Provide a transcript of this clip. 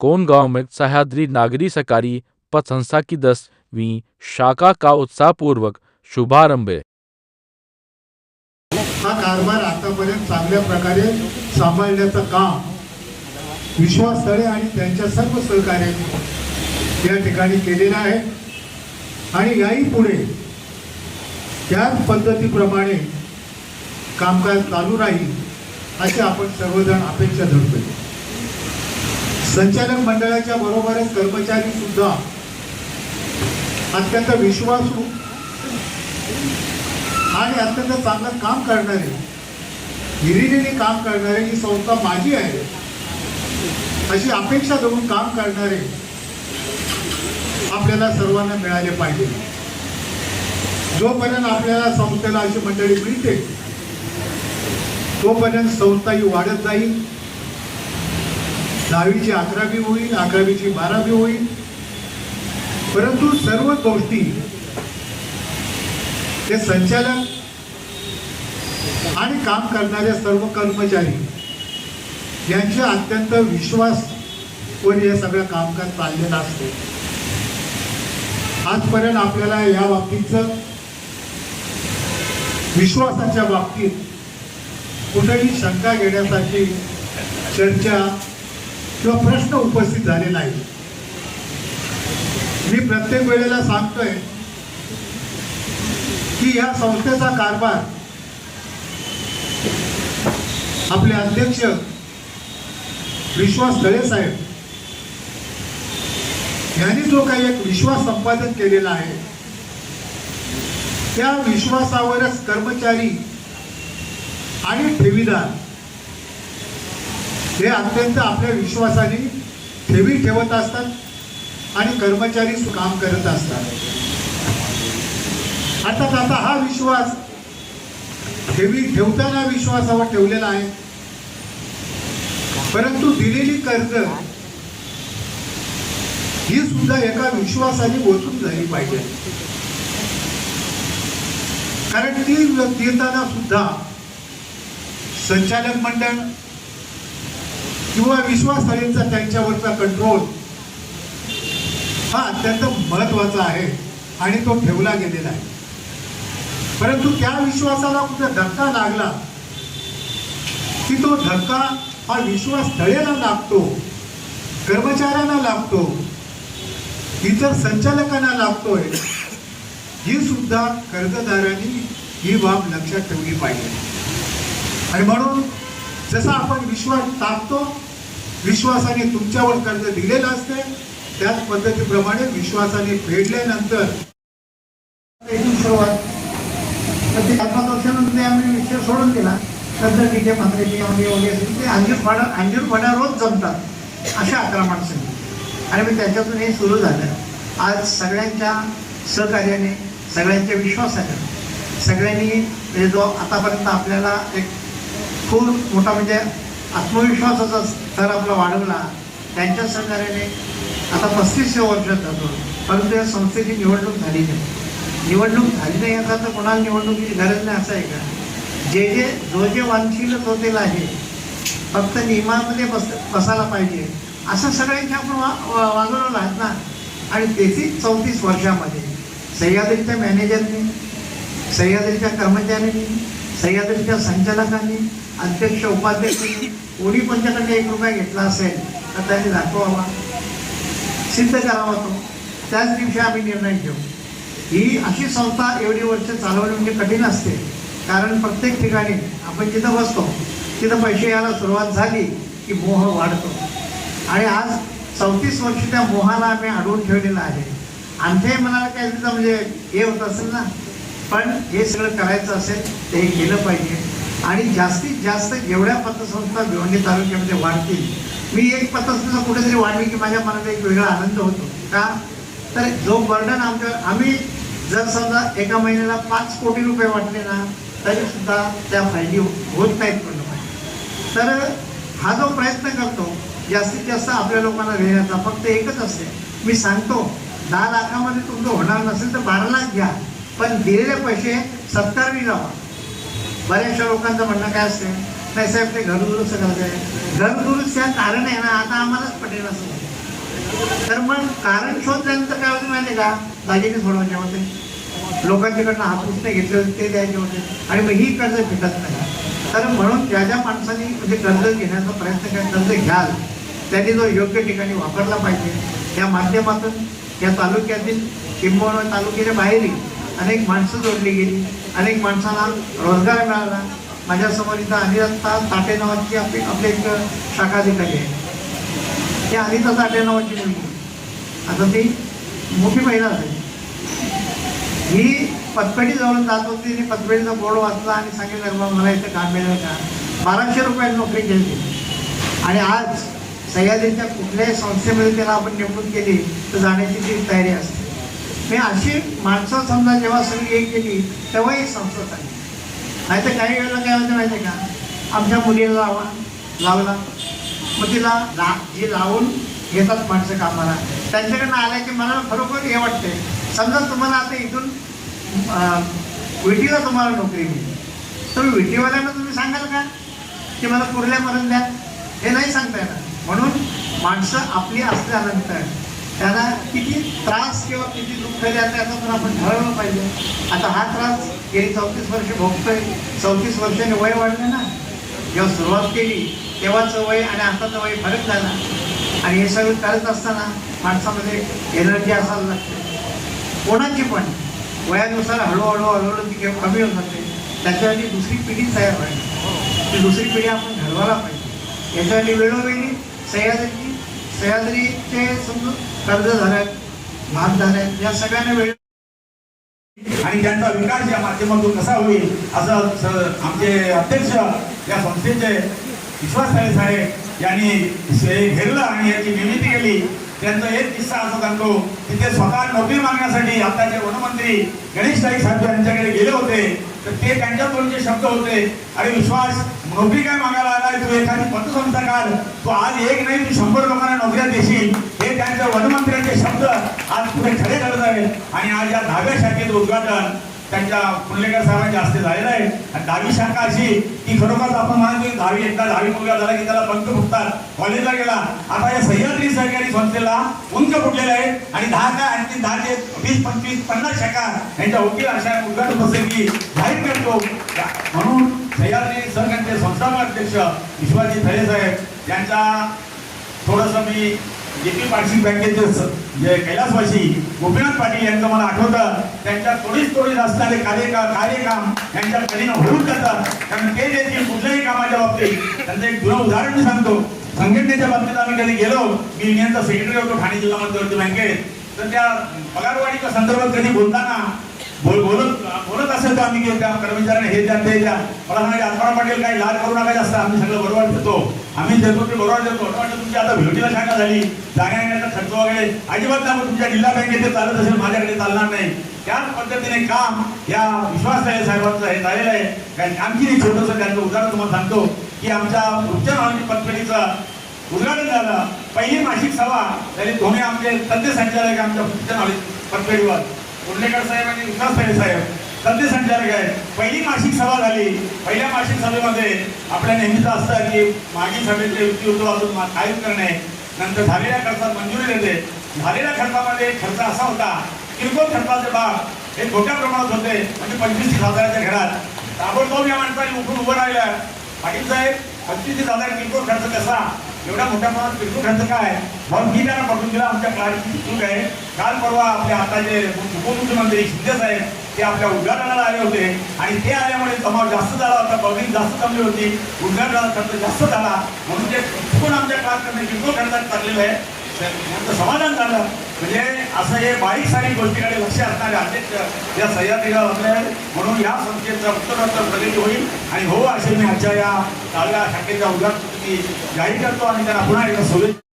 कोन गांव में सह्याद्री नागरी सहकारी पत संस्था की 10वीं शाखा का उत्साहपूर्वक शुभारंभ। हा कारभार आतापर्यंत चांगल्या प्रकारे सांभाळण्याचं काम विश्वास तळे आणि त्यांच्या सर्व सहकार्यांनी या ठिकाणी केलेलं आहे आणि याही पुढे त्याच पद्धतीप्रमाणे कामकाज चालू राहील अशी आपण सर्वजण अपेक्षा धरतोय। संचालक मंडळाच्या बरोबरच कर्मचारी सुद्धा अत्यंत विश्वासू आणि अत्यंत चांगलं काम करणारे, हिरिरीने काम करणारे, ही संस्था माझी आहे अशी अपेक्षा धरून काम करणारे आपल्याला सर्वांना मिळाले पाहिजे। जोपर्यंत आपल्याला संस्थेला अशी मंडळी मिळते तोपर्यंत संस्था ही वाढत जाईल। 10वीची 11वी होईल, 11वीची 12वी होईल, परंतु सर्व गोष्टी ते संचालक आणि काम करणारे सर्व कर्मचारी यांच्या अत्यंत विश्वासावर हे सगळं कामकाज चाललेलं असते। आजपर्यंत आपल्याला या बाबतीचं विश्वासाच्या बाबतीत कुठेही शंका घेण्यासाठी चर्चा किंवा प्रश्न उपस्थित झाले नाही। मी प्रत्येक वेळेला सांगतोय की या संस्थेचा कारभार आपले अध्यक्ष विश्वास तळे साहेब यांनी जो काही एक विश्वास संपादन केलेला आहे त्या विश्वासावरच कर्मचारी आणि ठेवीदार हे अत्यंत आपल्या विश्वासाने ठेवी ठेवत असतात आणि कर्मचारी काम करत असतात। अर्थात आता हा विश्वास ठेवी ठेवताना विश्वासावर ठेवलेला आहे, परंतु दिलेली कर्ज ही सुद्धा एका विश्वासाने वसूल झाली पाहिजे, कारण ती देताना सुद्धा संचालक मंडळ किंवा विश्वासस्थळींचा त्यांच्यावरचा कंट्रोल हा अत्यंत महत्वाचा आहे आणि तो ठेवला गेलेला आहे। परंतु त्या विश्वासाला कुठे धक्का लागला की तो धक्का हा विश्वासस्थळीला लागतो, कर्मचाऱ्यांना लागतो, इतर संचालकांना लागतोय, ही सुद्धा कर्जदारांनी ही बाब लक्षात ठेवली पाहिजे। आणि म्हणून जसा आपण विश्वास टाकतो, विश्वासाने तुमच्यावर कर्ज दिलेलं असते, त्याच पद्धतीप्रमाणे विश्वासाने फेडल्यानंतर सुरुवात ते 5 वर्षानंतर आम्ही विषय सोडून दिला। कर्ज ठीक आहे, 15 वगैरे ते अंजीर फळा रोज जमतात अशा 11 माणसं आणि मग त्याच्यातून हे सुरू झालं। आज सगळ्यांच्या सहकार्याने, सगळ्यांच्या विश्वासाने, सगळ्यांनी जो आतापर्यंत आपल्याला एक खूप मोठा म्हणजे आत्मविश्वासाचा स्तर आपला वाढवला, त्यांच्या सहकार्याने आता 35 वर्षात जातो, परंतु या संस्थेची निवडणूक झाली नाही। निवडणूक झाली नाही याचा तर कोणाला निवडणुकीची गरज नाही असं आहे का? जो जे वांछिल होतेला आहे, फक्त नियमामध्ये बसायला पाहिजे असं सगळ्यांच्या आपण वागवलेलं आहेत ना। आणि तेथील 34 वर्षामध्ये सह्याद्रीच्या मॅनेजरनी, सह्याद्रीच्या कर्मचाऱ्यांनी, सह्याद्रीच्या संचालकांनी, अध्यक्ष उपाध्यक्षांनी कोणी पंच्याकडे 1 रुपया घेतला असेल तर त्यांनी दाखवावा, सिद्ध करावा तो। त्याच दिवशी आम्ही निर्णय घेऊ। ही अशी संस्था एवढी वर्ष चालवणे म्हणजे कठीण असते, कारण प्रत्येक ठिकाणी आपण जिथं बसतो तिथं पैसे यायला सुरुवात झाली की मोह वाढतो आणि आज 34 वर्ष त्या मोहाला आम्ही अडवून ठेवलेलं आहे। आमच्याही मनाला काय तिथं म्हणजे हे होत असेल ना, पण हे सगळं करायचं असेल ते हे केलं पाहिजे आणि जास्तीत जास्त जेवढ्या पतसंस्था भिवंडी तालुक्यामध्ये वाढतील, मी एक पतसंस्था कुठेतरी वाढली की माझ्या मनाला एक वेगळा आनंद होतो का, तर जो बर्डन आम्ही जर समजा एका महिन्याला 5 कोटी रुपये वाटले ना तरी सुद्धा त्या फायदे होत नाहीत पूर्णपणे। तर हा जो प्रयत्न करतो जास्तीत जास्त आपल्या लोकांना देण्याचा, फक्त एकच असते, मी सांगतो 10 लाखामध्ये तुमचं होणार नसेल तर 12 लाख घ्या, पण दिलेले पैसे सत्कारणी लावा। बऱ्याचशा लोकांचं म्हणणं काय असते, नाही साहेब ते घर दुरुस्त करायचं आहे, घर दुरुस्त कारण आहे ना, आता आम्हालाच पटेल असं तर मग कारण शोधल्यानंतर काय होतं माहिती आहे का, दागिने सोडवायचे होते, लोकांच्याकडनं हापूस नाही घेतले होते ते द्यायचे होते, आणि मग ही कर्ज भेटत नाही. तर म्हणून ज्या ज्या माणसांनी म्हणजे कर्ज घेण्याचा प्रयत्न कर्ज घ्याल त्यांनी जो योग्य ठिकाणी वापरला पाहिजे. या माध्यमातून या तालुक्यातील किंबहुना तालुक्याच्या बाहेरही अनेक माणसं जोडली गेली, अनेक माणसांना रोजगार मिळाला. माझ्यासमोर इथं अनिता ताटे नावाची आपली एक शाखाधिकारी आहे. त्या अनिता ताटे नावाची मुलगी, आता ती मोठी महिला असेल, ही पतपेढी जवळ जात होती. तिने पतपेढीचा बोर्ड वाचला आणि सांगितलं बाबा मला इथं काम मिळेल का. 1200 रुपयाची नोकरी केली आणि आज सह्याद्रीच्या कुठल्याही संस्थेमध्ये त्याला आपण नेमणूक केली तर जाण्याची ती तयारी असते. मी अशी माणसं समजा जेव्हा सगळी एक केली तेव्हाही संस्था चालली. नाही तर काही वेळेला काय होतं माहिती आहे का, आमच्या मुलीला लावला, मग तिला जी लावून घेतात माणसं कामाला, त्यांच्याकडनं आल्या की मला खरोखर हे वाटते. समजा तुम्हाला आता इथून विटीला तुम्हाला नोकरी मिळेल, तर विटीवाल्यांना तुम्ही सांगाल का की मला कुर्ल्यापर्यंत द्या, हे नाही सांगता येणार. म्हणून माणसं आपली असल्यानंतर त्यांना किती त्रास किंवा किती दुःख द्यायचं याचं पण आपण ठरवलं पाहिजे. आता हा त्रास गेली 34 वर्ष भोगतोय. 34 वर्षांनी वय वाढलं ना, जेव्हा सुरुवात केली तेव्हाचं वय आणि आताचं वय फरक झाला. आणि हे सगळं करत असताना माणसामध्ये एनर्जी असायला लागते. कोणाची पण वयानुसार हळूहळू ती कमी होत जाते. त्याच्यासाठी दुसरी पिढी तयार व्हायची, ती दुसरी पिढी आपण घडवायला पाहिजे. याच्यासाठी वेळोवेळी सह्याद्रीचे समजा कर्जधारक, भागधारक या सगळ्यांना वेळ आणि त्यांचा विकास या माध्यमातून कसा होईल असं आमचे अध्यक्ष या संस्थेचे विश्वास साहेब यांनी घेरलं आणि याची निर्मिती केली. त्यांचा एक किस्सा असा सांगतो, तिथे स्वतः नोकरी मागण्यासाठी आताचे वनमंत्री गणेश नाईक साहेब यांच्याकडे गेले होते. तर ते त्यांच्या तोंडचे शब्द होते, अरे विश्वास, नोकरी काय मागायला आलाय तू, एखादी पतसंस्था काढ, तू आज एक नाही तू 100 लोकांना नोकऱ्या देशील. हे त्यांच्या वनमंत्र्यांचे शब्द आज पुढे खरे करत आहेत. आणि आज या 10व्या शाखेचं उद्घाटन त्यांच्या पुंडलेकर साहेबांच्या हस्ते झालेलं आहे. आणि 10वी शाखा अशी की खरोखर आपण म्हणतो 10वी मुलगा झाला की त्याला बंद फुटतात, कॉलेजला गेला. आता या सह्याद्री सहकारी संस्थेला उंच फुटलेले आहेत आणि 10 काय आणखी 10 ते 20, 25, 50 शाखा यांच्या वकील अशा उद्घाटन प्रसंगी जाहीर करतो. म्हणून सह्याद्री सहकारीचे संस्थापक अध्यक्ष विश्वासजी खरे साहेब यांचा थोडंसं मी जेपी पाटील बँकेचे जे कैलासवासी गोपीनाथ पाटील यांचं मला आठवतं. त्यांच्या तोडीस असणारे कार्यकाम यांच्या कधीनं होऊन जातात. कारण ते देखील कुठल्याही कामाच्या बाबतीत त्यांचं एक जुनं उदाहरण मी सांगतो. संघटनेच्या बाबतीत आम्ही कधी गेलो, मी युनियनचा सेक्रेटरी होतो ठाणे जिल्हा मध्यवर्ती बँकेत, तर त्या पगारवाढीच्या संदर्भात कधी बोलताना बोलत असेल तर आम्ही त्या कर्मचाऱ्यांना हे द्या ते द्या, मला सांगा आत्माराव पाटील काही लाज करू नका जास्त, आम्ही सगळं बरोबर देतो, आम्ही देतो ते बरोबर देतो. वाटतं तुमची आता भेटीला शाखा झाली, जाण्या येण्याचा खर्च वगैरे अजिबात नाही, तुमच्या जिल्हा बँकेत चालत असेल, माझ्याकडे चालणार नाही. त्याच पद्धतीने काम या विश्वास साहेबांचं हे झालेलं आहे. आणखी एक छोटंसं त्यांचं उदाहरण तुम्हाला सांगतो की आमच्या वृक्षण हॉलची पतपेढीचं उद्घाटन झालं. पहिली मासिक सभा झाली, दोन्ही आमचे तज्ञ संचालक आमच्या वृक्षण हॉल पतपेढीवर पुंडलेकर साहेब आणि विश्वास साहेब तज्ञ संचालक आहेत. पहिली मासिक सभा झाली. पहिल्या मासिक सभेमध्ये आपल्या नेहमीच असतं की मागील सभेचे युक्तिवादून कायम करणे, नंतर झालेल्या खर्चात मंजुरी देते. झालेल्या खर्चामध्ये खर्च असा होता, किरकोळ खर्चाचे भाग हे छोट्या प्रमाणात होते, म्हणजे 25,000च्या घरात. ताबडतोब या माणसाने उठून उभं राहिलं, पाटील साहेब 25,000 किरकोळ खर्च कसा, एवढ्या मोठ्या प्रमाणात किरकोळ खर्च काय, म्हणून मी त्यांना पटवून दिला आमच्या क्लासची चूक आहे. काल परवा आपल्या हाताचे उपमुख्यमंत्री शिंदे साहेब ते आपल्या उद्घाटनाला आले होते आणि ते आल्यामुळे जमाव जास्त झाला होता, पब्लिक जास्त जमली होती, उद्घाटनाला खर्च जास्त झाला, म्हणून ते चुकून आमच्या क्लासकडे किरकोळ खर्चात चाललेलं आहे. त्यांचं समाधान झालं. म्हणजे असं हे बारीक सारीक गोष्टीकडे लक्ष असणारे अध्यक्ष या सह्याद्रीला असले, म्हणून या संस्थेचा उत्तरोत्तर प्रगती होईल. आणि हो असे मी आजच्या या 10व्या शाखेच्या उद्घाटनाची जाहीर करतो आणि त्यांना पुन्हा एकदा शुभेच्छा.